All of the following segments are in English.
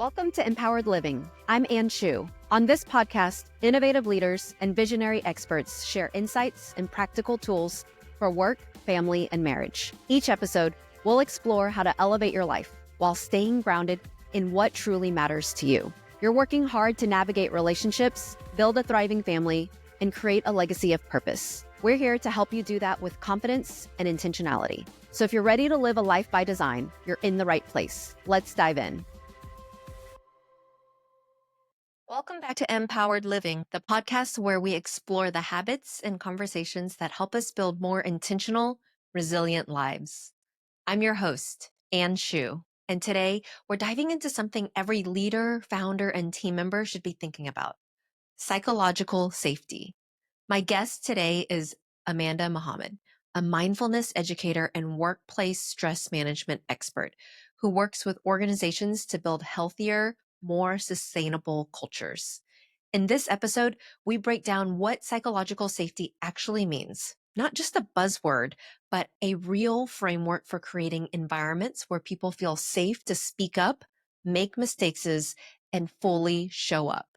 Welcome to Mpowered Living. I'm Ann Sheu. On this podcast, innovative leaders and visionary experts share insights and practical tools for work, family, and marriage. Each episode, we'll explore how to elevate your life while staying grounded in what truly matters to you. You're working hard to navigate relationships, build a thriving family, and create a legacy of purpose. We're here to help you do that with confidence and intentionality. So if you're ready to live a life by design, you're in the right place. Let's dive in. Welcome back to Mpowered Living, the podcast where we explore the habits and conversations that help us build more intentional, resilient lives. I'm your host, Ann Sheu, and today we're diving into something every leader, founder, and team member should be thinking about: psychological safety. My guest today is Amanda Muhammad, a mindfulness educator and workplace stress management expert who works with organizations to build healthier, more sustainable cultures. In this episode, we break down what psychological safety actually means, not just a buzzword, but a real framework for creating environments where people feel safe to speak up, make mistakes, and fully show up.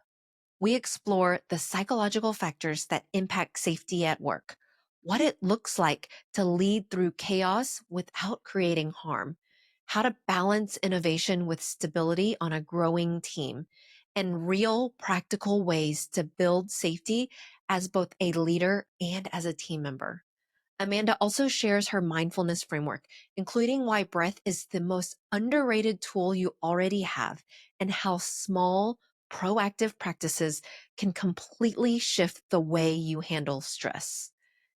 We explore the psychological factors that impact safety at work, what it looks like to lead through chaos without creating harm, how to balance innovation with stability on a growing team, and real practical ways to build safety as both a leader and as a team member. Amanda also shares her mindfulness framework, including why breath is the most underrated tool you already have and how small, proactive practices can completely shift the way you handle stress.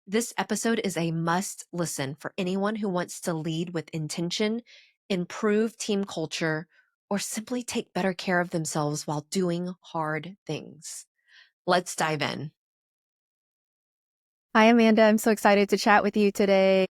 This episode is a must listen for anyone who wants to lead with intention, improve team culture, or simply take better care of themselves while doing hard things. Let's dive in. Hi, Amanda. I'm so excited to chat with you today.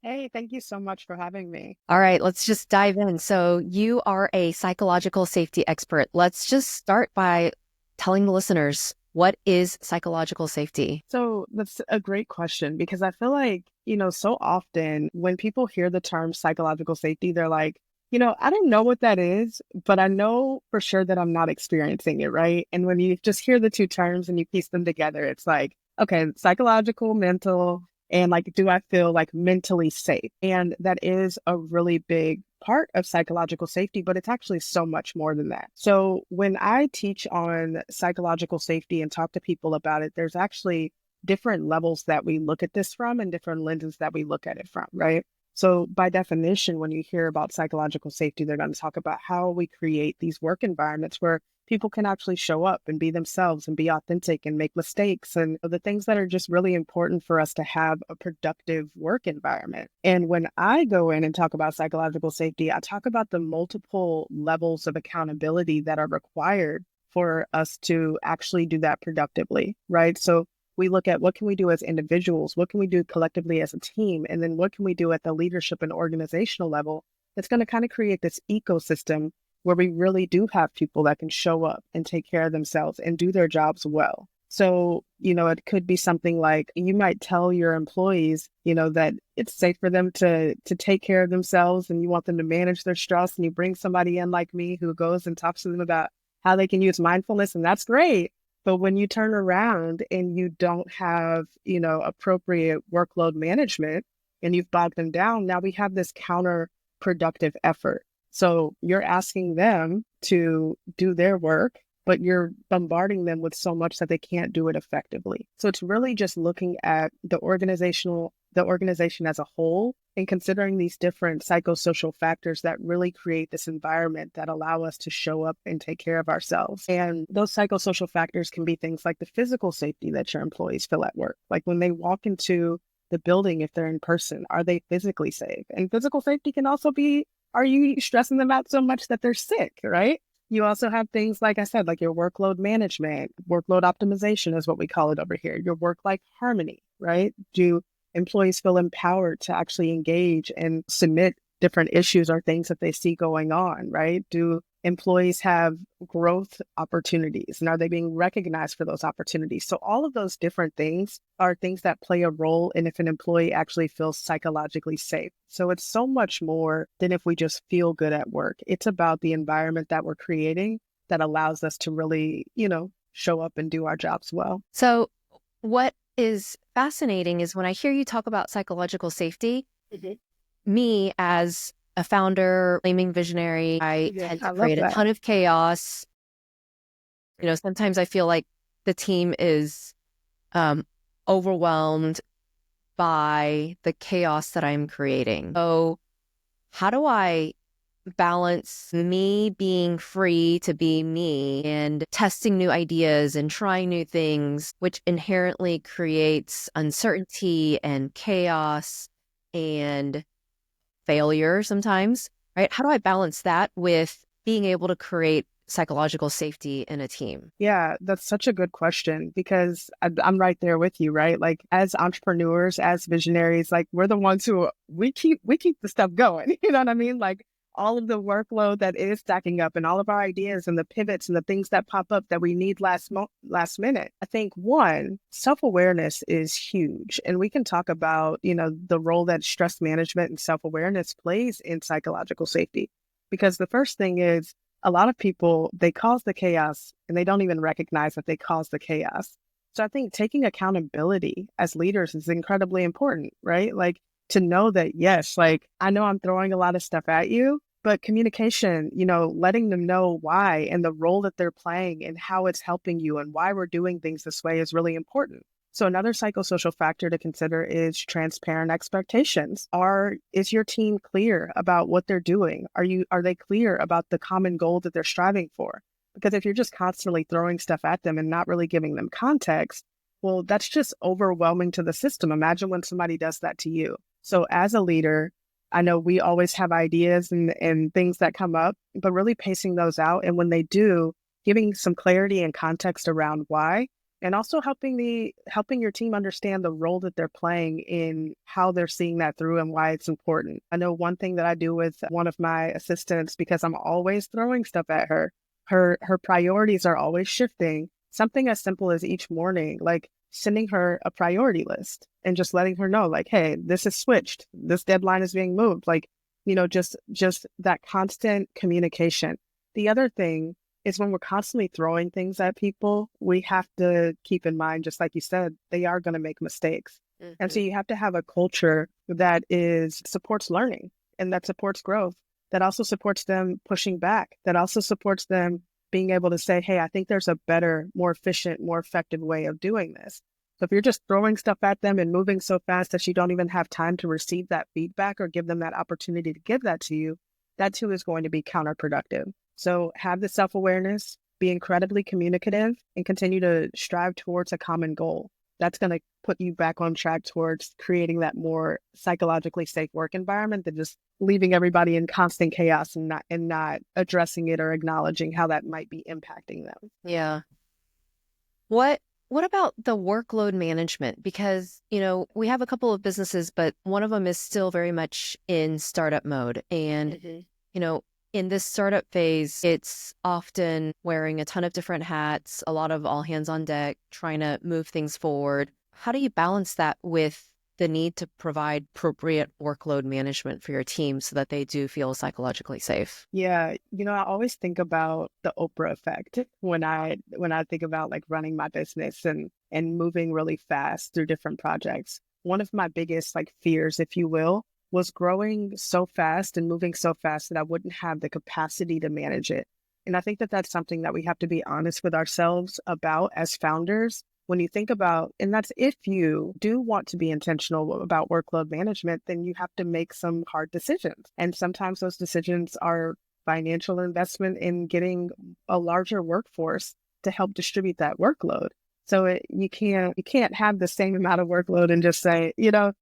Hey, thank you so much for having me. All right, let's just dive in. So you are a psychological safety expert. Let's just start by telling the listeners, what is psychological safety? So that's a great question because I feel like, so often when people hear the term psychological safety, they're like, I don't know what that is, but I know for sure that I'm not experiencing it, right? And when you just hear the two terms and you piece them together, it's like, okay, psychological, mental, and like, do I feel like mentally safe? And that is a really big part of psychological safety, but it's actually so much more than that. So when I teach on psychological safety and talk to people about it, there's actually different levels that we look at this from and different lenses that we look at it from, right? So by definition, when you hear about psychological safety, they're going to talk about how we create these work environments where people can actually show up and be themselves and be authentic and make mistakes and the things that are just really important for us to have a productive work environment. And when I go in and talk about psychological safety, I talk about the multiple levels of accountability that are required for us to actually do that productively, right? So we look at what can we do as individuals, what can we do collectively as a team, and then what can we do at the leadership and organizational level that's going to kind of create this ecosystem where we really do have people that can show up and take care of themselves and do their jobs well. So, it could be something like you might tell your employees, that it's safe for them to take care of themselves and you want them to manage their stress, and you bring somebody in like me who goes and talks to them about how they can use mindfulness, and that's great. But when you turn around and you don't have, appropriate workload management and you've bogged them down, now we have this counterproductive effort. So you're asking them to do their work, but you're bombarding them with so much that they can't do it effectively. So it's really just looking at the organization as a whole and considering these different psychosocial factors that really create this environment that allow us to show up and take care of ourselves. And those psychosocial factors can be things like the physical safety that your employees feel at work. Like when they walk into the building, if they're in person, are they physically safe? And physical safety can also be, are you stressing them out so much that they're sick, right? You also have things, like I said, like your workload management, workload optimization is what we call it over here, your work-life harmony, right? Do employees feel empowered to actually engage and submit different issues or things that they see going on, right? Do employees have growth opportunities? And are they being recognized for those opportunities? So all of those different things are things that play a role in if an employee actually feels psychologically safe. So it's so much more than if we just feel good at work. It's about the environment that we're creating that allows us to really, show up and do our jobs well. So, what is fascinating is when I hear you talk about psychological safety, Mhm. me as a founder, flaming visionary, I Yeah, tend I to love create a that. ton of chaos. Sometimes I feel like the team is um, overwhelmed by the chaos that I'm creating. So, how do I balance me being free to be me and testing new ideas and trying new things, which inherently creates uncertainty and chaos and failure sometimes, right? How do I balance that with being able to create psychological safety in a team? Yeah, that's such a good question because I'm right there with you, right? Like as entrepreneurs, as visionaries, like we're the ones who we keep the stuff going. You know what I mean? Like all of the workload that is stacking up and all of our ideas and the pivots and the things that pop up that we need last minute. I think one, self-awareness is huge. And we can talk about, the role that stress management and self-awareness plays in psychological safety. Because the first thing is a lot of people, they cause the chaos and they don't even recognize that they cause the chaos. So I think taking accountability as leaders is incredibly important, right? Like to know that, yes, like I know I'm throwing a lot of stuff at you, but communication, letting them know why and the role that they're playing and how it's helping you and why we're doing things this way is really important. So another psychosocial factor to consider is transparent expectations. Is your team clear about what they're doing? Are they clear about the common goal that they're striving for? Because if you're just constantly throwing stuff at them and not really giving them context, well, that's just overwhelming to the system. Imagine when somebody does that to you. So as a leader, I know we always have ideas and things that come up, but really pacing those out. And when they do, giving some clarity and context around why, and also helping your team understand the role that they're playing in how they're seeing that through and why it's important. I know one thing that I do with one of my assistants, because I'm always throwing stuff at her priorities are always shifting. Something as simple as each morning, like sending her a priority list and just letting her know, like, hey, this is switched, this deadline is being moved, like, just that constant communication. The other thing is when we're constantly throwing things at people, we have to keep in mind, just like you said, they are going to make mistakes. And so Mhm. you have to have a culture that supports learning and that supports growth, that also supports them pushing back, that also supports them being able to say, hey, I think there's a better, more efficient, more effective way of doing this. So if you're just throwing stuff at them and moving so fast that you don't even have time to receive that feedback or give them that opportunity to give that to you, that too is going to be counterproductive. So have the self-awareness, be incredibly communicative, and continue to strive towards a common goal. That's going to put you back on track towards creating that more psychologically safe work environment than just leaving everybody in constant chaos and not addressing it or acknowledging how that might be impacting them. Yeah. What about the workload management? Because, we have a couple of businesses, but one of them is still very much in startup mode. And, Mhm. you know, in this startup phase, it's often wearing a ton of different hats, a lot of all hands on deck, trying to move things forward. How do you balance that with the need to provide appropriate workload management for your team so that they do feel psychologically safe? Yeah, I always think about the Oprah effect when I think about like running my business and moving really fast through different projects. One of my biggest like fears, if you will, was growing so fast and moving so fast that I wouldn't have the capacity to manage it. And I think that that's something that we have to be honest with ourselves about as founders. When you think about, and that's if you do want to be intentional about workload management, then you have to make some hard decisions. And sometimes those decisions are financial investment in getting a larger workforce to help distribute that workload. So you can't have the same amount of workload and just say,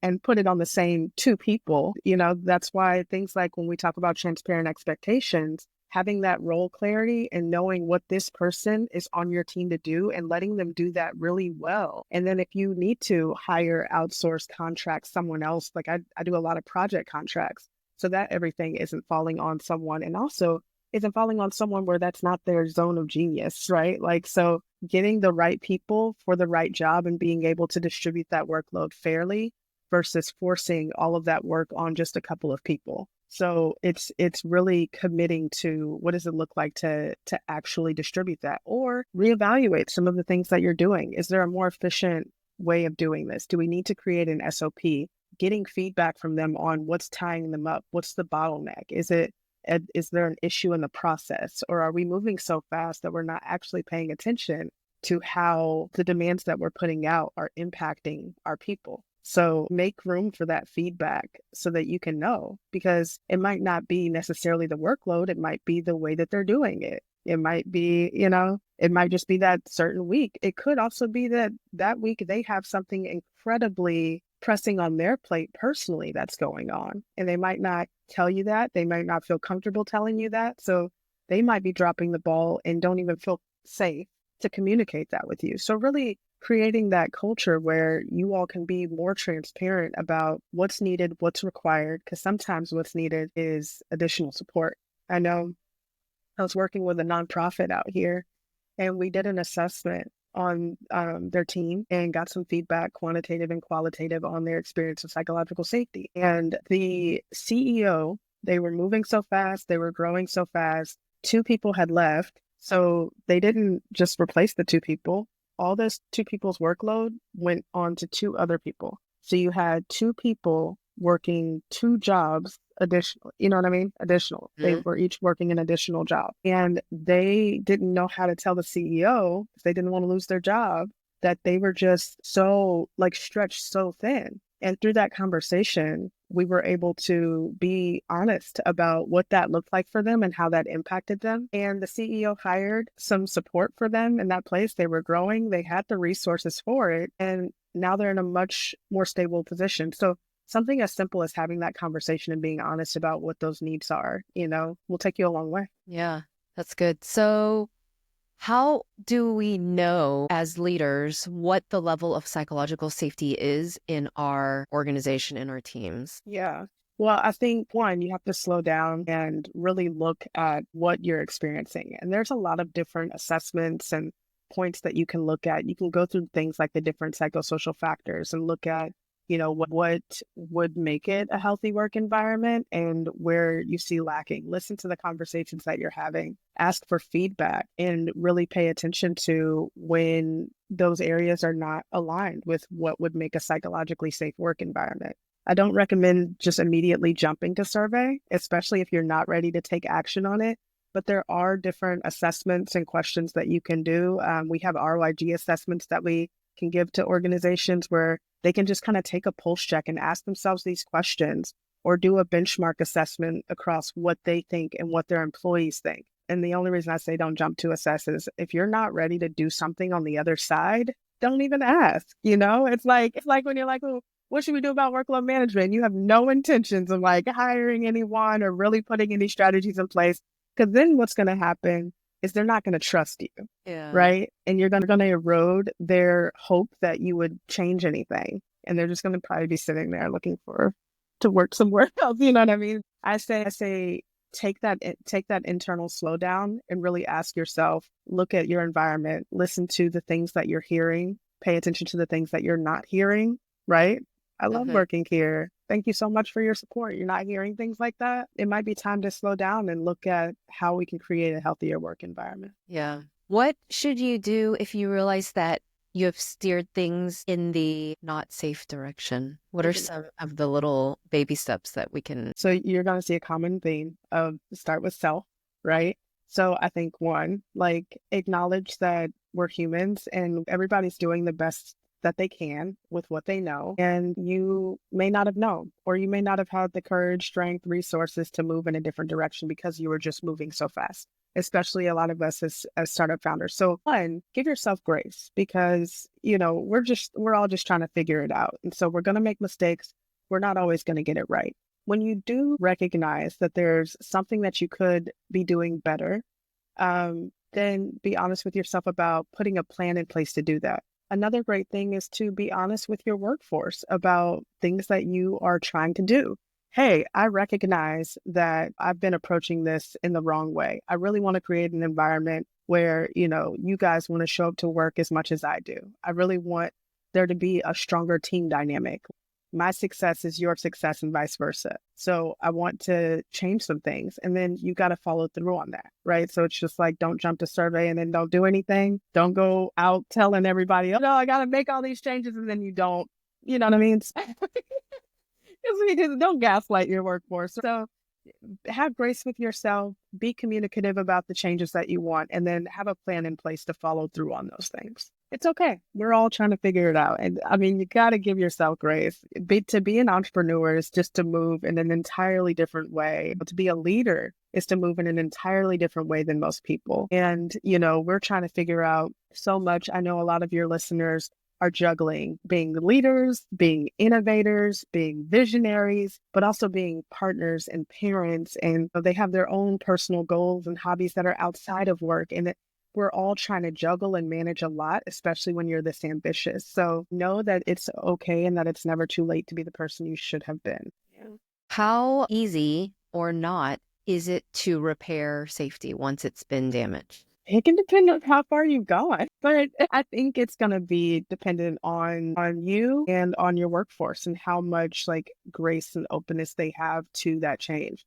and put it on the same two people. That's why things like when we talk about transparent expectations, having that role clarity and knowing what this person is on your team to do and letting them do that really well. And then if you need to hire, outsource, contract someone else, like I do a lot of project contracts so that everything isn't falling on someone. And also isn't falling on someone where that's not their zone of genius, right? Like, so getting the right people for the right job and being able to distribute that workload fairly versus forcing all of that work on just a couple of people. So it's really committing to what does it look like to actually distribute that or reevaluate some of the things that you're doing. Is there a more efficient way of doing this? Do we need to create an SOP? Getting feedback from them on what's tying them up. What's the bottleneck? Is there an issue in the process, or are we moving so fast that we're not actually paying attention to how the demands that we're putting out are impacting our people? So make room for that feedback so that you can know, because it might not be necessarily the workload. It might be the way that they're doing it. It might be, it might just be that certain week. It could also be that that week they have something incredibly pressing on their plate personally that's going on. And they might not tell you that. They might not feel comfortable telling you that. So they might be dropping the ball and don't even feel safe to communicate that with you. So really creating that culture where you all can be more transparent about what's needed, what's required, because sometimes what's needed is additional support. I know I was working with a nonprofit out here, and we did an assessment on their team and got some feedback, quantitative and qualitative, on their experience of psychological safety. And the CEO, they were moving so fast, they were growing so fast. Two people had left. So they didn't just replace the two people. All those two people's workload went on to two other people. So you had two people working two jobs additional, you know what I mean? Additional. They were each working an additional job. And they didn't know how to tell the CEO, if they didn't want to lose their job, that they were just so like stretched so thin. And through that conversation, we were able to be honest about what that looked like for them and how that impacted them. And the CEO hired some support for them in that place. They were growing, they had the resources for it, and now they're in a much more stable position. So something as simple as having that conversation and being honest about what those needs are, will take you a long way. Yeah, that's good. So how do we know as leaders what the level of psychological safety is in our organization, in our teams? Yeah. Well, I think one, you have to slow down and really look at what you're experiencing. And there's a lot of different assessments and points that you can look at. You can go through things like the different psychosocial factors and look at, what would make it a healthy work environment and where you see lacking. Listen to the conversations that you're having, ask for feedback, and really pay attention to when those areas are not aligned with what would make a psychologically safe work environment. I don't recommend just immediately jumping to survey, especially if you're not ready to take action on it. But there are different assessments and questions that you can do. We have RYG assessments that we can give to organizations where they can just kind of take a pulse check and ask themselves these questions, or do a benchmark assessment across what they think and what their employees think. And the only reason I say don't jump to assess is if you're not ready to do something on the other side, don't even ask. It's like when you're like, oh, what should we do about workload management? You have no intentions of like hiring anyone or really putting any strategies in place. Because then what's going to happen is they're not going to trust you. Yeah. Right. And you're going to erode their hope that you would change anything. And they're just going to probably be sitting there looking to work somewhere else. You know what I mean? I say, take that internal slowdown and really ask yourself, look at your environment, listen to the things that you're hearing, pay attention to the things that you're not hearing. Right. I love working here. Thank you so much for your support. You're not hearing things like that. It might be time to slow down and look at how we can create a healthier work environment. Yeah. What should you do if you realize that you have steered things in the not safe direction? What are some of the little baby steps that we can? So you're going to see a common theme of start with self, right? So I think one, like acknowledge that we're humans and everybody's doing the best that they can with what they know. And you may not have known, or you may not have had the courage, strength, resources to move in a different direction because you were just moving so fast, especially a lot of us as startup founders. So one, give yourself grace because, we're all just trying to figure it out. And so we're going to make mistakes. We're not always going to get it right. When you do recognize that there's something that you could be doing better, then be honest with yourself about putting a plan in place to do that. Another great thing is to be honest with your workforce about things that you are trying to do. hey, I recognize that I've been approaching this in the wrong way. I really want to create an environment where, you guys want to show up to work as much as I do. I really want there to be a stronger team dynamic. My success is your success and vice versa. So I want to change some things. And then you got to follow through on that, right? So it's just like, don't jump to survey and then don't do anything. Don't go out telling everybody, oh, no, I got to make all these changes. And then you don't, you know what I mean? Because don't gaslight your workforce. So have grace with yourself, be communicative about the changes that you want, and then have a plan in place to follow through on those things. It's okay. We're all trying to figure it out. And I mean, you got to give yourself grace. To be an entrepreneur is just to move in an entirely different way. But to be a leader is to move in an entirely different way than most people. And, we're trying to figure out so much. I know a lot of your listeners are juggling being leaders, being innovators, being visionaries, but also being partners and parents. And they have their own personal goals and hobbies that are outside of work. And we're all trying to juggle and manage a lot, especially when you're this ambitious. So know that it's okay and that it's never too late to be the person you should have been. Yeah. How easy or not is it to repair safety once it's been damaged? It can depend on how far you've gone, but I think it's going to be dependent on you and on your workforce and how much like grace and openness they have to that change.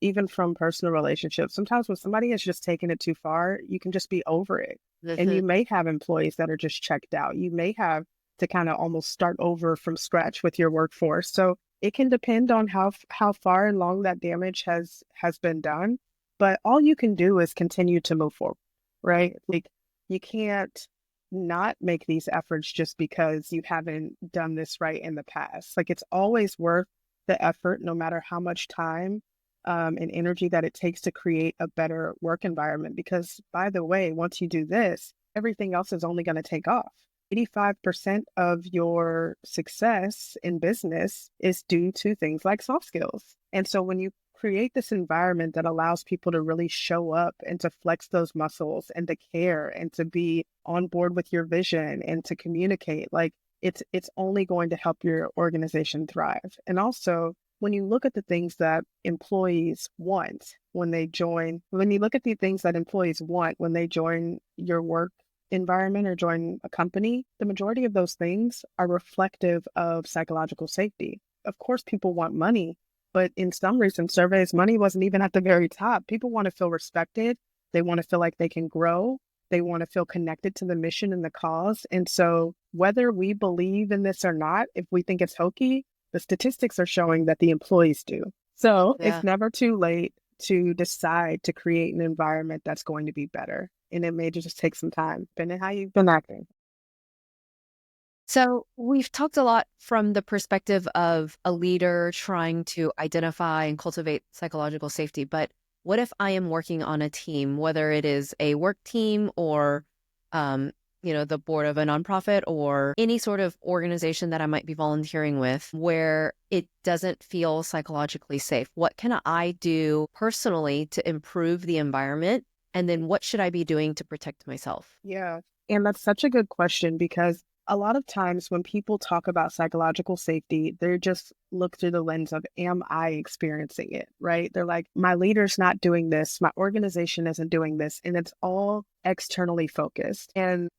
Even from personal relationships, sometimes when somebody has just taken it too far, you can just be over it. And Mhm. you may have employees that are just checked out. You may have to kind of almost start over from scratch with your workforce. So it can depend on how far and long that damage has been done. But all you can do is continue to move forward, right? Like you can't not make these efforts just because you haven't done this right in the past. Like it's always worth the effort, no matter how much time and energy that it takes to create a better work environment. Because by the way, once you do this, everything else is only going to take off. 85% of your success in business is due to things like soft skills. And so when you create this environment that allows people to really show up and to flex those muscles and to care and to be on board with your vision and to communicate, like it's only going to help your organization thrive. And also, when you look at the things that employees want when you look at the things that employees want when they join your work environment or join a company, the majority of those things are reflective of psychological safety. Of course, people want money, but in some recent surveys, money wasn't even at the very top. People want to feel respected. They want to feel like they can grow. They want to feel connected to the mission and the cause. And so whether we believe in this or not, if we think it's hokey, the statistics are showing that the employees do. So it's Yeah. never too late to decide to create an environment that's going to be better. And it may just take some time, depending on how you've been acting. So we've talked a lot from the perspective of a leader trying to identify and cultivate psychological safety. But what if I am working on a team, whether it is a work team or, um, the board of a nonprofit or any sort of organization that I might be volunteering with, where it doesn't feel psychologically safe? What can I do personally to improve the environment? And then what should I be doing to protect myself? Yeah. And that's such a good question because a lot of times when people talk about psychological safety, they just look through the lens of, am I experiencing it? Right? They're like, my leader's not doing this, my organization isn't doing this, and it's all externally focused. And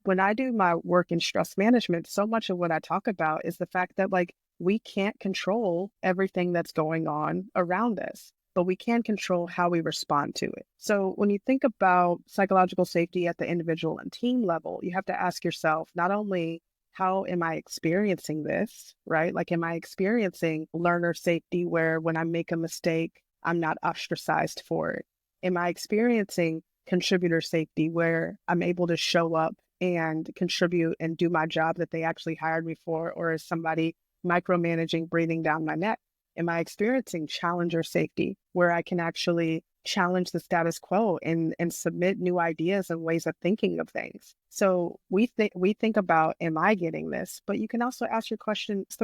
when I do my work in stress management, so much of what I talk about is the fact that like we can't control everything that's going on around us, but we can control how we respond to it. So when you think about psychological safety at the individual and team level, you have to ask yourself not only how am I experiencing this, right? Like, am I experiencing learner safety where when I make a mistake, I'm not ostracized for it? Am I experiencing contributor safety where I'm able to show up and contribute and do my job that they actually hired me for? Or is somebody micromanaging, breathing down my neck? Am I experiencing challenger safety where I can actually challenge the status quo and submit new ideas and ways of thinking of things? So we think about, am I getting this? But you can also ask the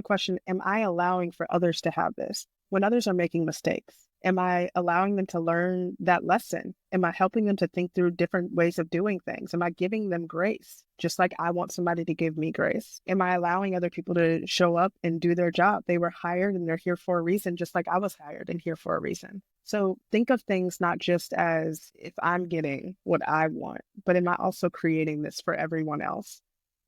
question, am I allowing for others to have this? When others are making mistakes, Am I allowing them to learn that lesson? Am I helping them to think through different ways of doing things? Am I giving them grace, just like I want somebody to give me grace? Am I allowing other people to show up and do their job? They were hired and they're here for a reason, just like I was hired and here for a reason. So think of things not just as if I'm getting what I want, but am I also creating this for everyone else?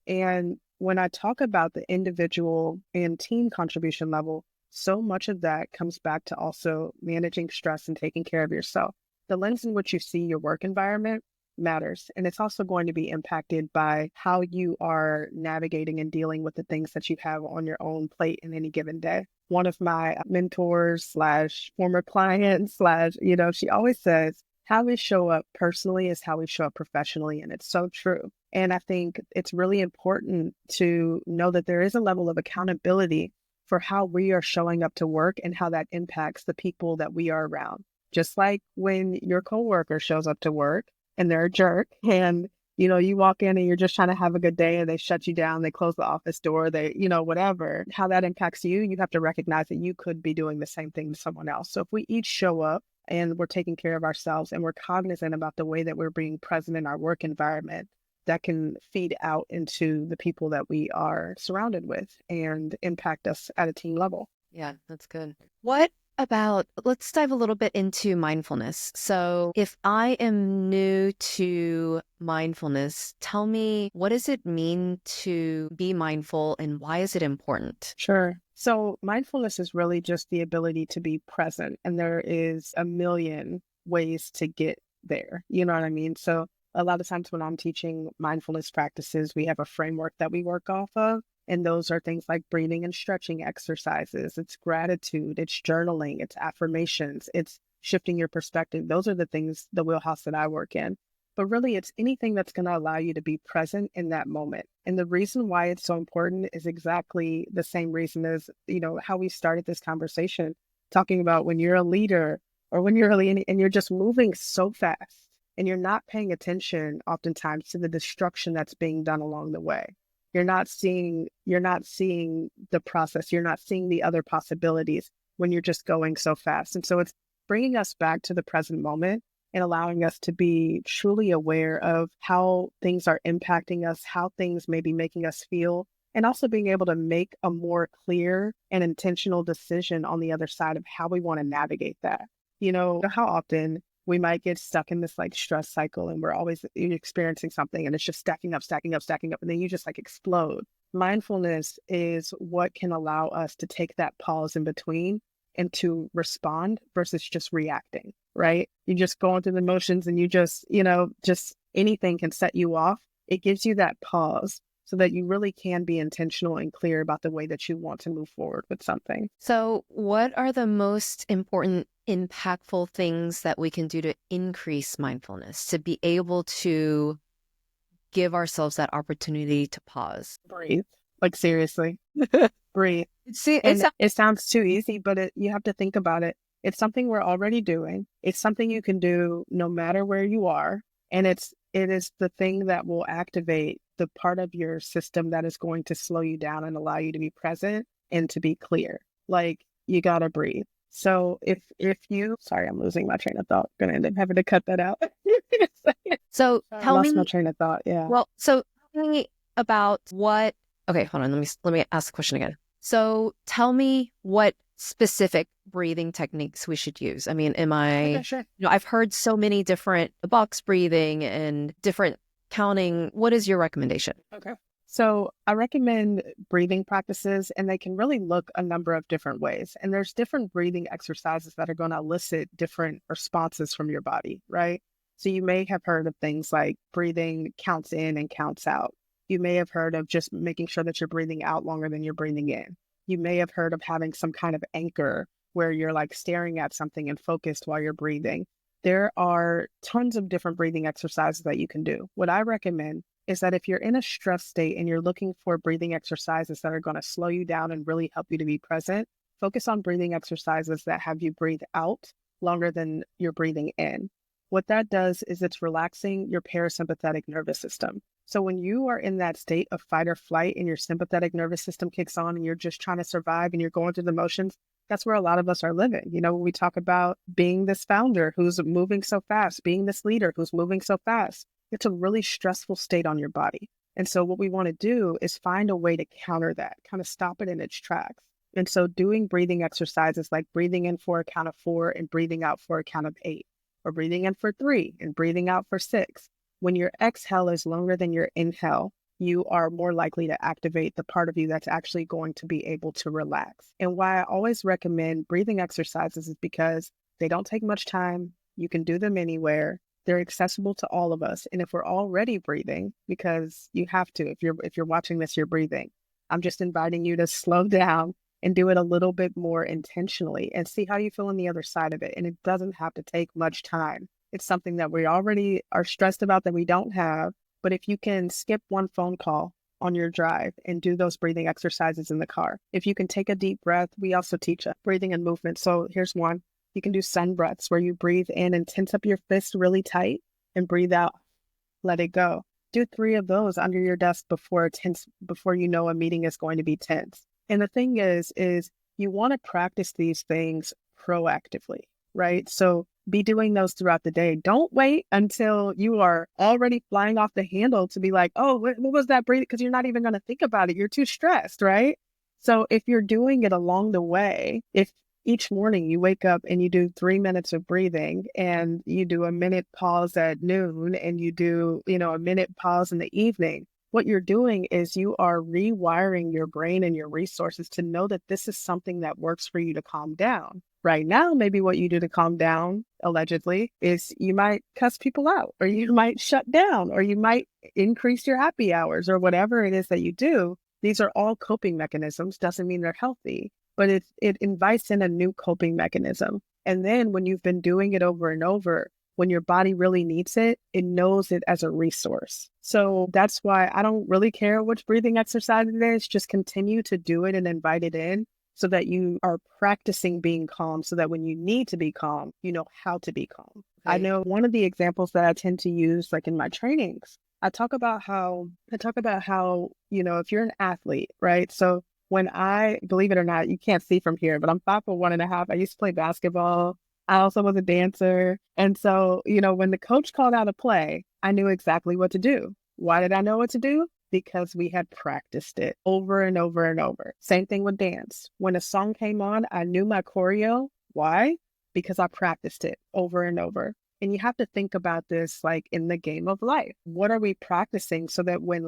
And when I talk about the individual and team contribution level, so much of that comes back to also managing stress and taking care of yourself. The lens in which you see your work environment matters. And it's also going to be impacted by how you are navigating and dealing with the things that you have on your own plate in any given day. One of my mentors slash former clients slash, she always says, how we show up personally is how we show up professionally. And it's so true. And I think it's really important to know that there is a level of accountability for how we are showing up to work and how that impacts the people that we are around. Just like when your coworker shows up to work and they're a jerk and, you walk in and you're just trying to have a good day and they shut you down, they close the office door, they, whatever, how that impacts you, you have to recognize that you could be doing the same thing to someone else. So if we each show up and we're taking care of ourselves and we're cognizant about the way that we're being present in our work environment, that can feed out into the people that we are surrounded with and impact us at a team level. Yeah, that's good. What about, let's dive a little bit into mindfulness. So if I am new to mindfulness, tell me, what does it mean to be mindful and why is it important? Sure. So mindfulness is really just the ability to be present. And there is a million ways to get there. You know what I mean? So a lot of times when I'm teaching mindfulness practices, we have a framework that we work off of. And those are things like breathing and stretching exercises. It's gratitude, it's journaling, it's affirmations, it's shifting your perspective. Those are the things, the wheelhouse that I work in. But really, it's anything that's going to allow you to be present in that moment. And the reason why it's so important is exactly the same reason as, how we started this conversation, talking about when you're a leader or when you're and you're just moving so fast and you're not paying attention oftentimes to the destruction that's being done along the way. You're not seeing the process. You're not seeing the other possibilities when you're just going so fast. And so it's bringing us back to the present moment and allowing us to be truly aware of how things are impacting us, how things may be making us feel, and also being able to make a more clear and intentional decision on the other side of how we want to navigate that. How often we might get stuck in this like stress cycle and we're always experiencing something and it's just stacking up, stacking up, stacking up, and then you just like explode. Mindfulness is what can allow us to take that pause in between and to respond versus just reacting, right? You're just going through the motions and you just anything can set you off. It gives you that pause so that you really can be intentional and clear about the way that you want to move forward with something. So what are the most important, impactful things that we can do to increase mindfulness, to be able to give ourselves that opportunity to pause? Breathe. Like seriously. Breathe. See, it sounds too easy, but you have to think about it. It's something we're already doing. It's something you can do no matter where you are. And it is the thing that will activate the part of your system that is going to slow you down and allow you to be present and to be clear. Like, you got to breathe. So if you, sorry, I'm losing my train of thought. Going to end up having to cut that out. So I lost my train of thought. Yeah. Well, so tell me about what, okay, hold on. Let me ask the question again. So tell me what specific breathing techniques we should use. I mean, Okay, sure. I've heard so many different box breathing and different counting. What is your recommendation? Okay. So I recommend breathing practices, and they can really look a number of different ways. And there's different breathing exercises that are going to elicit different responses from your body, right? So you may have heard of things like breathing counts in and counts out. You may have heard of just making sure that you're breathing out longer than you're breathing in. You may have heard of having some kind of anchor where you're like staring at something and focused while you're breathing. There are tons of different breathing exercises that you can do. What I recommend is that if you're in a stress state and you're looking for breathing exercises that are going to slow you down and really help you to be present, focus on breathing exercises that have you breathe out longer than you're breathing in. What that does is it's relaxing your parasympathetic nervous system. So when you are in that state of fight or flight and your sympathetic nervous system kicks on and you're just trying to survive and you're going through the motions, That's where a lot of us are living. When we talk about being this founder who's moving so fast, being this leader who's moving so fast, it's a really stressful state on your body. And so what we want to do is find a way to counter that, kind of stop it in its tracks. And so doing breathing exercises like breathing in for a count of 4 and breathing out for a count of 8, or breathing in for 3 and breathing out for 6. When your exhale is longer than your inhale, you are more likely to activate the part of you that's actually going to be able to relax. And why I always recommend breathing exercises is because they don't take much time. You can do them anywhere. They're accessible to all of us. And if we're already breathing, because you have to, if you're watching this, you're breathing. I'm just inviting you to slow down and do it a little bit more intentionally and see how you feel on the other side of it. And it doesn't have to take much time. It's something that we already are stressed about that we don't have. But if you can skip one phone call on your drive and do those breathing exercises in the car, if you can take a deep breath, we also teach breathing and movement. So here's one. You can do sun breaths where you breathe in and tense up your fist really tight and breathe out, let it go. Do 3 of those under your desk before you know a meeting is going to be tense. And the thing is you want to practice these things proactively, right? So be doing those throughout the day. Don't wait until you are already flying off the handle to be like, oh, what was that breathing? Because you're not even going to think about it. You're too stressed, right? So if you're doing it along the way, if each morning you wake up and you do 3 minutes of breathing and you do a minute pause at noon and you do, a minute pause in the evening, what you're doing is you are rewiring your brain and your resources to know that this is something that works for you to calm down. Right now, maybe what you do to calm down, allegedly, is you might cuss people out, or you might shut down, or you might increase your happy hours, or whatever it is that you do. These are all coping mechanisms. Doesn't mean they're healthy, but it invites in a new coping mechanism. And then when you've been doing it over and over, when your body really needs it, it knows it as a resource. So that's why I don't really care which breathing exercise it is. Just continue to do it and invite it in so that you are practicing being calm, so that when you need to be calm, you know how to be calm. I know one of the examples that I tend to use, like in my trainings, I talk about how, if you're an athlete, right? So when believe it or not, you can't see from here, but I'm 5'1.5". I used to play basketball. I also was a dancer. And so, when the coach called out a play, I knew exactly what to do. Why did I know what to do? Because we had practiced it over and over and over. Same thing with dance. When a song came on, I knew my choreo. Why? Because I practiced it over and over. And you have to think about this like in the game of life. What are we practicing so that when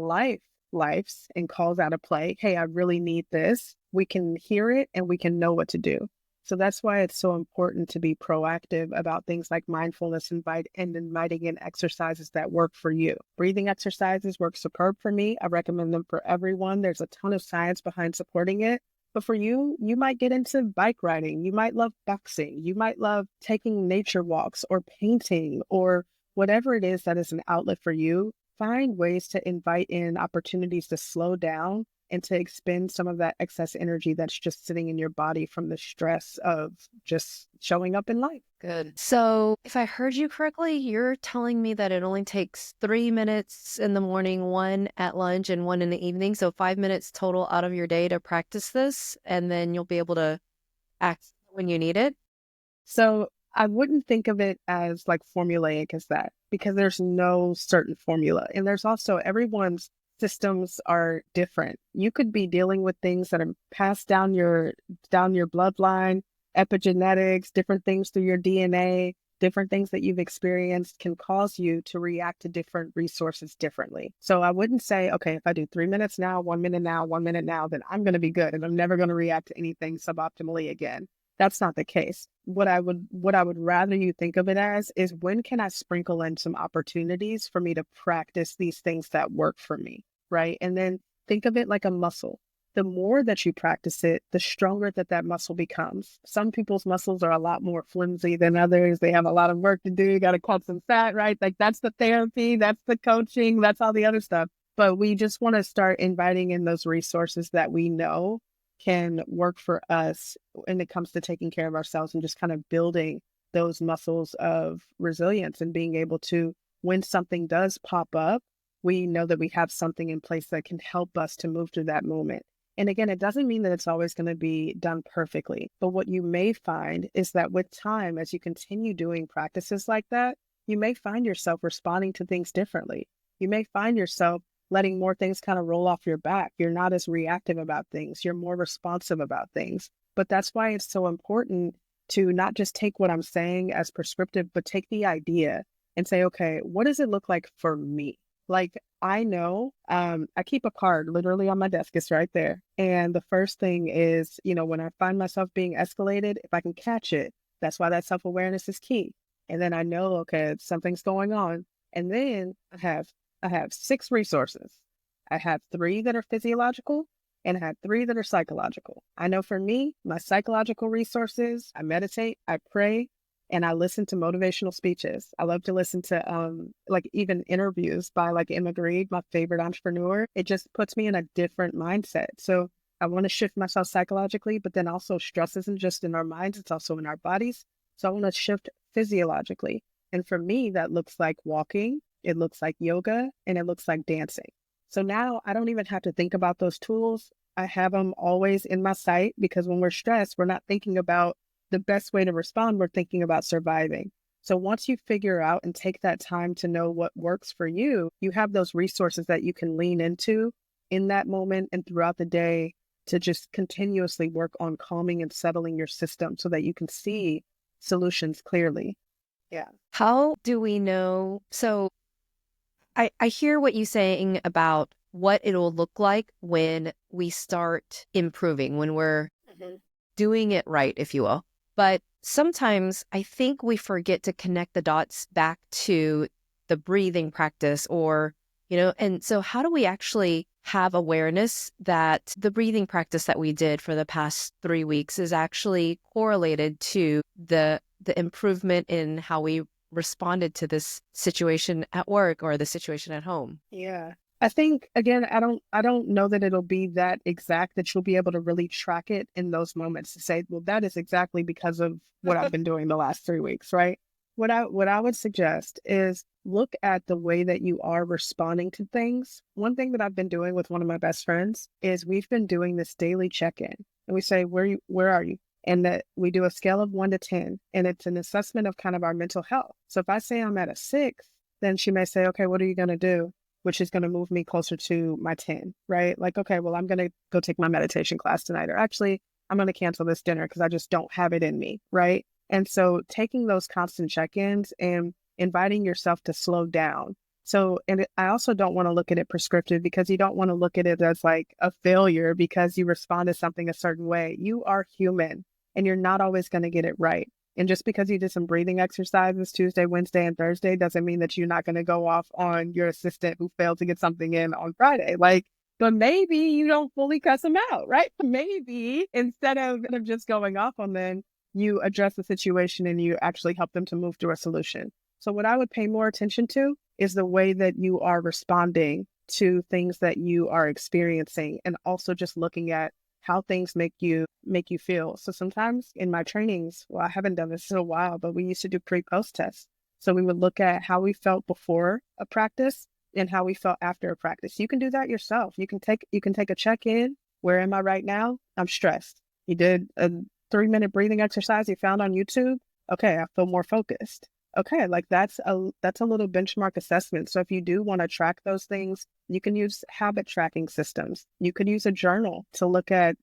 lifes and calls out a play, hey, I really need this, we can hear it and we can know what to do. So that's why it's so important to be proactive about things like mindfulness and inviting in exercises that work for you. Breathing exercises work superb for me. I recommend them for everyone. There's a ton of science behind supporting it. But for you, you might get into bike riding. You might love boxing. You might love taking nature walks or painting or whatever it is that is an outlet for you. Find ways to invite in opportunities to slow down and to expend some of that excess energy that's just sitting in your body from the stress of just showing up in life. Good. So if I heard you correctly, you're telling me that it only takes 3 minutes in the morning, 1 at lunch, and 1 in the evening. So 5 minutes total out of your day to practice this, and then you'll be able to act when you need it. So I wouldn't think of it as like formulaic as that, because there's no certain formula. And there's also everyone's systems are different. You could be dealing with things that are passed down your bloodline, epigenetics, different things through your DNA, different things that you've experienced can cause you to react to different resources differently. So I wouldn't say, okay, if I do 3 minutes now, 1 minute now, 1 minute now, then I'm going to be good and I'm never going to react to anything suboptimally again. That's not the case. What I would rather you think of it as is, when can I sprinkle in some opportunities for me to practice these things that work for me, right? And then think of it like a muscle. The more that you practice it, the stronger that muscle becomes. Some people's muscles are a lot more flimsy than others. They have a lot of work to do. You got to cut some fat, right? Like that's the therapy, that's the coaching, that's all the other stuff. But we just want to start inviting in those resources that we know can work for us when it comes to taking care of ourselves and just kind of building those muscles of resilience and being able to, when something does pop up, we know that we have something in place that can help us to move through that moment. And again, it doesn't mean that it's always going to be done perfectly. But what you may find is that with time, as you continue doing practices like that, you may find yourself responding to things differently. You may find yourself letting more things kind of roll off your back. You're not as reactive about things. You're more responsive about things. But that's why it's so important to not just take what I'm saying as prescriptive, but take the idea and say, okay, what does it look like for me? Like, I know, I keep a card literally on my desk. It's right there. And the first thing is, when I find myself being escalated, if I can catch it, that's why that self-awareness is key. And then I know, okay, something's going on. And then I have 6 resources. I have 3 that are physiological and I have 3 that are psychological. I know for me, my psychological resources, I meditate, I pray, and I listen to motivational speeches. I love to listen to like even interviews by like Emma Grede, my favorite entrepreneur. It just puts me in a different mindset. So I want to shift myself psychologically, but then also stress isn't just in our minds, it's also in our bodies. So I want to shift physiologically. And for me, that looks like walking, it looks like yoga, and it looks like dancing. So now I don't even have to think about those tools. I have them always in my sight because when we're stressed, we're not thinking about the best way to respond. We're thinking about surviving. So once you figure out and take that time to know what works for you, you have those resources that you can lean into in that moment and throughout the day to just continuously work on calming and settling your system so that you can see solutions clearly. Yeah. How do we know? So I hear what you're saying about what it'll look like when we start improving, when we're Mhm. doing it right, if you will. But sometimes I think we forget to connect the dots back to the breathing practice and so how do we actually have awareness that the breathing practice that we did for the past 3 weeks is actually correlated to the improvement in how we responded to this situation at work or the situation at home? Yeah. I think again, I don't know that it'll be that exact that you'll be able to really track it in those moments to say, well, that is exactly because of what I've been doing the last 3 weeks, right? What I would suggest is look at the way that you are responding to things. One thing that I've been doing with one of my best friends is we've been doing this daily check-in. And we say, where are you? And that we do a scale of 1 to 10, and it's an assessment of kind of our mental health. So if I say I'm at a 6, then she may say, okay, what are you going to do? Which is going to move me closer to my 10, right? Like, okay, well, I'm going to go take my meditation class tonight, or actually, I'm going to cancel this dinner because I just don't have it in me, right? And so taking those constant check-ins and inviting yourself to slow down. So, I also don't want to look at it prescriptive because you don't want to look at it as like a failure because you respond to something a certain way. You are human and you're not always going to get it right. And just because you did some breathing exercises Tuesday, Wednesday, and Thursday doesn't mean that you're not going to go off on your assistant who failed to get something in on Friday. Like, but maybe you don't fully cuss them out, right? Maybe instead of just going off on them, you address the situation and you actually help them to move to a solution. So what I would pay more attention to is the way that you are responding to things that you are experiencing, and also just looking at how things make you feel. So sometimes in my trainings, well, I haven't done this in a while, but we used to do pre-post tests. So we would look at how we felt before a practice and how we felt after a practice. You can do that yourself. You can take a check-in. Where am I right now? I'm stressed. You did a 3-minute breathing exercise you found on YouTube. Okay, I feel more focused. Okay, like that's a little benchmark assessment. So if you do want to track those things, you can use habit tracking systems. You could use a journal to look at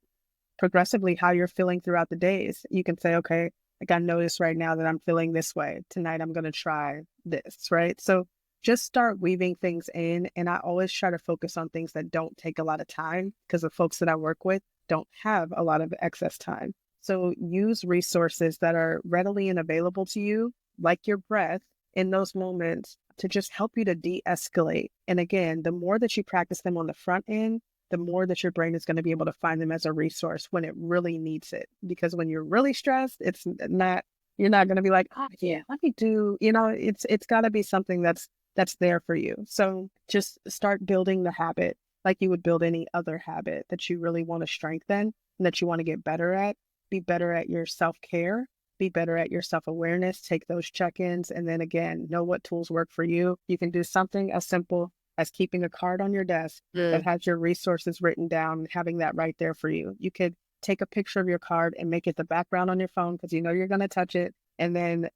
progressively how you're feeling throughout the days. You can say, okay, like I notice right now that I'm feeling this way. Tonight I'm going to try this, right? So just start weaving things in. And I always try to focus on things that don't take a lot of time because the folks that I work with don't have a lot of excess time. So use resources that are readily and available to you, like your breath, in those moments to just help you to de-escalate. And again, the more that you practice them on the front end, the more that your brain is going to be able to find them as a resource when it really needs it. Because when you're really stressed, you're not going to be like, oh yeah, let me do, it's got to be something that's there for you. So just start building the habit like you would build any other habit that you really want to strengthen and that you want to get better at. Be better at your self-care, be better at your self-awareness, take those check-ins, and then again, know what tools work for you. You can do something as simple as keeping a card on your desk that Mm. has your resources written down and having that right there for you. You could take a picture of your card and make it the background on your phone because you know you're going to touch it. And then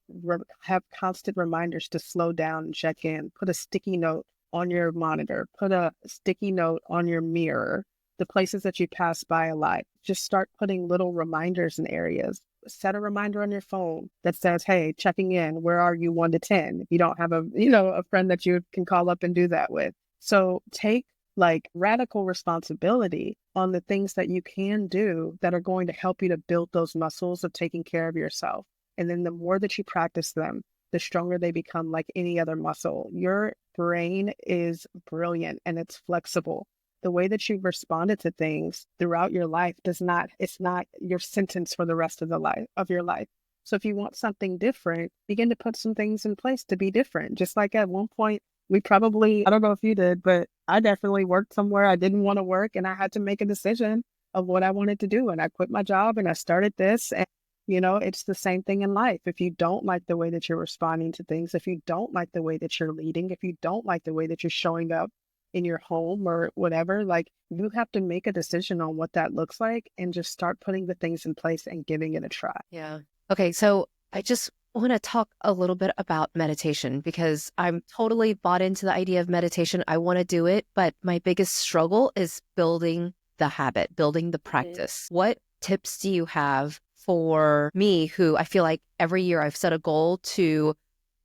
have constant reminders to slow down and check in. Put a sticky note on your monitor, put a sticky note on your mirror, the places that you pass by a lot. Just start putting little reminders in areas. Set a reminder on your phone that says, hey, checking in, where are you 1 to 10? If you don't have a friend that you can call up and do that with. So take like radical responsibility on the things that you can do that are going to help you to build those muscles of taking care of yourself. And then the more that you practice them, the stronger they become, like any other muscle. Your brain is brilliant and it's flexible. The way that you've responded to things throughout your life it's not your sentence for the rest of your life. So if you want something different, begin to put some things in place to be different. Just like at one point, I don't know if you did, but I definitely worked somewhere I didn't want to work and I had to make a decision of what I wanted to do. And I quit my job and I started this. And, it's the same thing in life. If you don't like the way that you're responding to things, if you don't like the way that you're leading, if you don't like the way that you're showing up in your home or whatever, like you have to make a decision on what that looks like and just start putting the things in place and giving it a try. Yeah. Okay. So I just want to talk a little bit about meditation because I'm totally bought into the idea of meditation. I want to do it, but my biggest struggle is building the habit, building the Mhm. practice. What tips do you have for me who I feel like every year I've set a goal to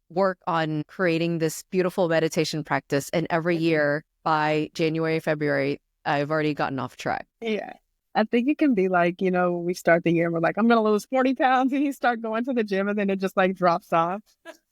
work on creating this beautiful meditation practice, and every year by January, February, I've already gotten off track. Yeah. I think it can be like, we start the year and we're like, I'm going to lose 40 pounds. And you start going to the gym and then it just like drops off.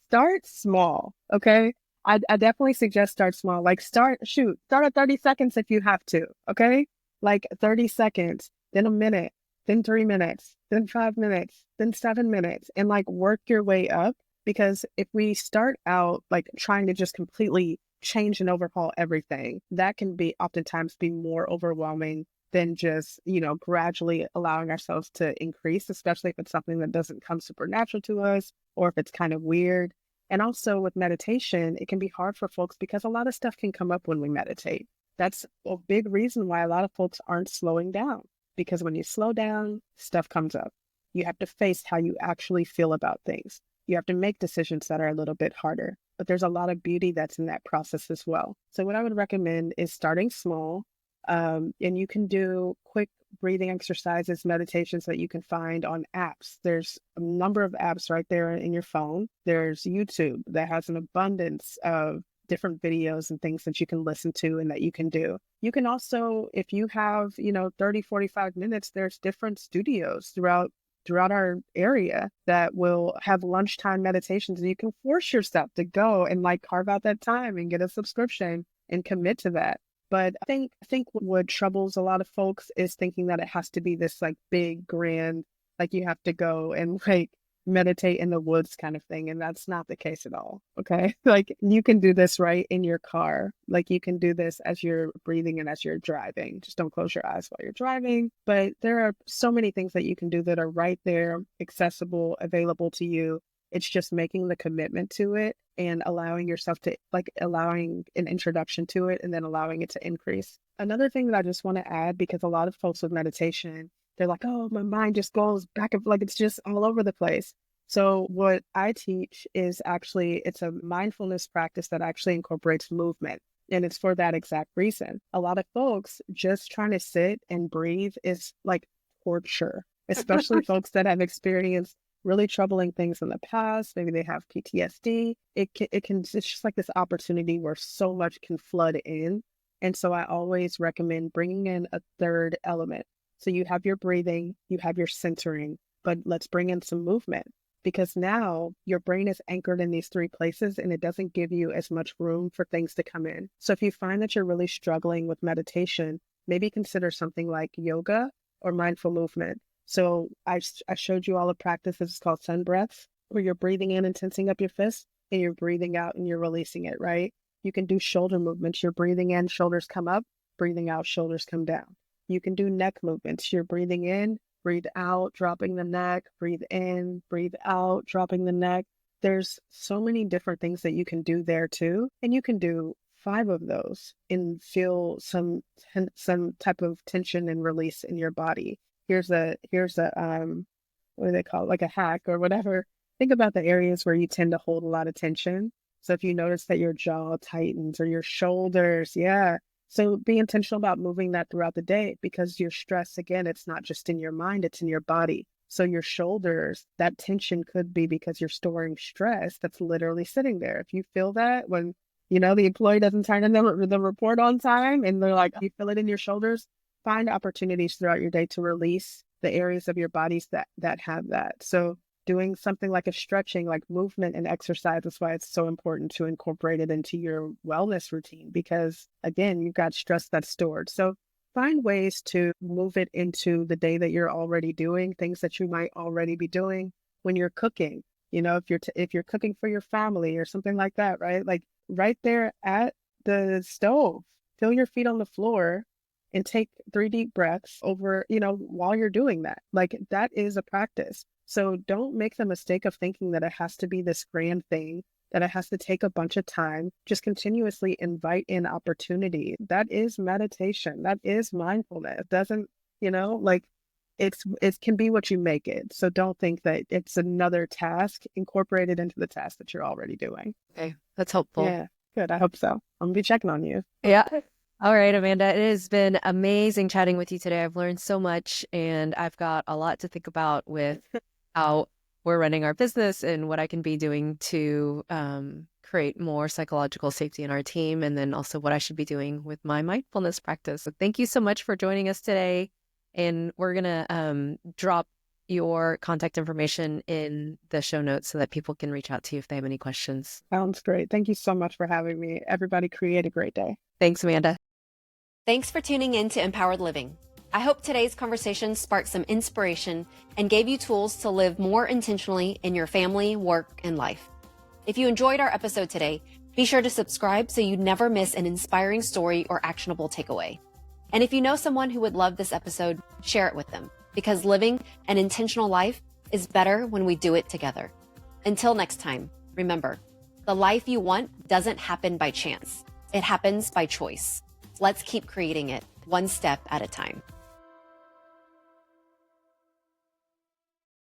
Start small. Okay. I definitely suggest start small. Like start at 30 seconds if you have to. Okay. Like 30 seconds, then a minute, then 3 minutes, then 5 minutes, then 7 minutes, and like work your way up. Because if we start out like trying to just completely change and overhaul everything, that can be oftentimes be more overwhelming than just, gradually allowing ourselves to increase, especially if it's something that doesn't come supernatural to us or if it's kind of weird. And also with meditation, it can be hard for folks because a lot of stuff can come up when we meditate. That's a big reason why a lot of folks aren't slowing down, because when you slow down, stuff comes up. You have to face how you actually feel about things. You have to make decisions that are a little bit harder, but there's a lot of beauty that's in that process as well. So what I would recommend is starting small, and you can do quick breathing exercises, meditations that you can find on apps. There's a number of apps right there in your phone. There's YouTube that has an abundance of different videos and things that you can listen to and that you can do. You can also, if you have, 30, 45 minutes, there's different studios throughout our area that will have lunchtime meditations, and you can force yourself to go and like carve out that time and get a subscription and commit to that. But I think what troubles a lot of folks is thinking that it has to be this like big, grand, like you have to go and like meditate in the woods kind of thing. And that's not the case at all. Okay. Like you can do this right in your car. Like you can do this as you're breathing and as you're driving. Just don't close your eyes while you're driving. But there are so many things that you can do that are right there, accessible, available to you. It's just making the commitment to it and allowing yourself to like allowing an introduction to it and then allowing it to increase. Another thing that I just want to add, because a lot of folks with meditation, they're like, oh, my mind just goes back and like it's just all over the place. So what I teach is actually it's a mindfulness practice that actually incorporates movement. And it's for that exact reason. A lot of folks just trying to sit and breathe is like torture, especially folks that have experienced really troubling things in the past. Maybe they have PTSD. It's just like this opportunity where so much can flood in. And so I always recommend bringing in a third element. So you have your breathing, you have your centering, but let's bring in some movement, because now your brain is anchored in these three places and it doesn't give you as much room for things to come in. So if you find that you're really struggling with meditation, maybe consider something like yoga or mindful movement. So I showed you all a practice. This is called sun breaths, where you're breathing in and tensing up your fist and you're breathing out and you're releasing it, right? You can do shoulder movements. You're breathing in, shoulders come up, breathing out, shoulders come down. You can do neck movements. You're breathing in, breathe out, dropping the neck, breathe in, breathe out, dropping the neck. There's so many different things that you can do there too. And you can do 5 of those and feel some type of tension and release in your body. Here's a what do they call it? Like a hack or whatever. Think about the areas where you tend to hold a lot of tension. So if you notice that your jaw tightens or your shoulders, yeah. So be intentional about moving that throughout the day because your stress, again, it's not just in your mind, it's in your body. So your shoulders, that tension could be because you're storing stress that's literally sitting there. If you feel that when, the employee doesn't turn in the report on time and they're like, you feel it in your shoulders, find opportunities throughout your day to release the areas of your bodies that have that. So doing something like a stretching, like movement and exercise is why it's so important to incorporate it into your wellness routine because, again, you've got stress that's stored. So find ways to move it into the day that you're already doing, things that you might already be doing when you're cooking. If you're cooking for your family or something like that, right? Like right there at the stove, feel your feet on the floor and take 3 deep breaths while you're doing that. Like that is a practice. So don't make the mistake of thinking that it has to be this grand thing, that it has to take a bunch of time. Just continuously invite in opportunity. That is meditation. That is mindfulness. It doesn't, like it can be what you make it. So don't think that it's another task incorporated into the task that you're already doing. Okay, that's helpful. Yeah, good. I hope so. I'm gonna be checking on you. Yeah. All right, Amanda, it has been amazing chatting with you today. I've learned so much and I've got a lot to think about with how we're running our business and what I can be doing to create more psychological safety in our team, and then also what I should be doing with my mindfulness practice. So thank you so much for joining us today. And we're going to drop your contact information in the show notes so that people can reach out to you if they have any questions. Sounds great. Thank you so much for having me. Everybody create a great day. Thanks, Amanda. Thanks for tuning in to Empowered Living. I hope today's conversation sparked some inspiration and gave you tools to live more intentionally in your family, work, and life. If you enjoyed our episode today, be sure to subscribe so you never miss an inspiring story or actionable takeaway. And if you know someone who would love this episode, share it with them, because living an intentional life is better when we do it together. Until next time, remember, the life you want doesn't happen by chance. It happens by choice. Let's keep creating it one step at a time.